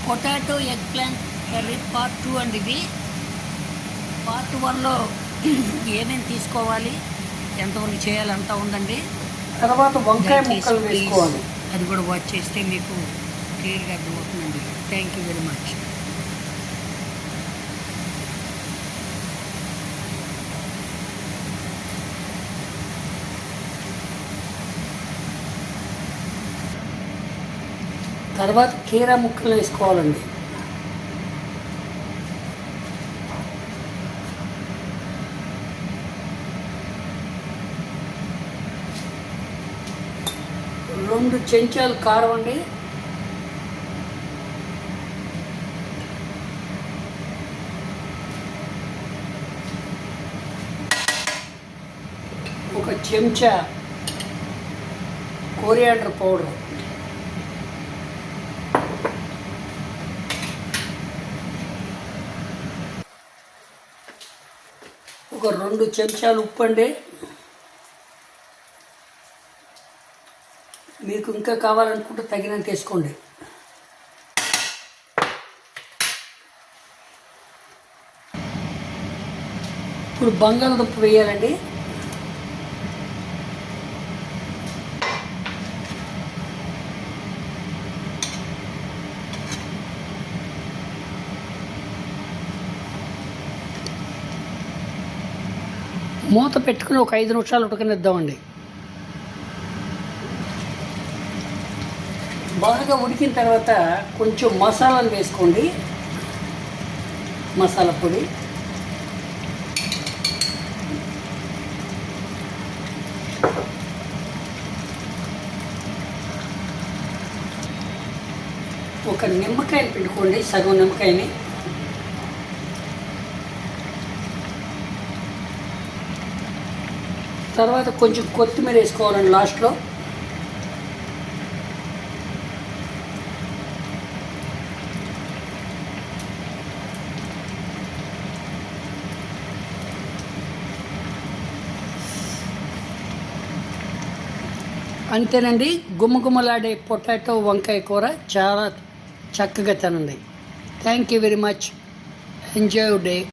Potato egg plant curry part 2 అండి. ఇది part 1లో ఏమేమి తీసుకోవాలి, ఎంతవరకు చేయాలి అంతా ఉందండి. తర్వాత వంకాయ ముక్కలు వేసుకోవాలి. అది కూడా వాచ్ చేస్తే మీకు క్లియర్గా అర్థమవుతుందండి. Thank you very much. తర్వాత కీరా ముక్కలు వేసుకోవాలండి. రెండు చెంచాలు కారం అండి. ఒక చెంచా కొరియాండర్ పౌడర్, ఒక 2 చెంచాలు ఉప్పు అండి. మీకు ఇంకా కావాలనుకుంటే తగినంత వేసుకోండి. ఇప్పుడు బంగాళదుంప వేయాలండి. మూత పెట్టుకుని ఒక 5 నిమిషాలు ఉడకనిద్దామండి. బాగా ఉడికిన తర్వాత కొంచెం మసాలాలు వేసుకోండి. మసాలా పొడి, ఒక నిమ్మకాయని పిండుకోండి, సగం నిమ్మకాయని. తర్వాత కొంచెం కొత్తిమీర వేసుకోవాలండి లాస్ట్లో. అంతేనండి, గుమ్మగుమ్మలాడే పొటాటో వంకాయ కూర చాలా చక్కగా తినండి. Thank you very much. Enjoy day.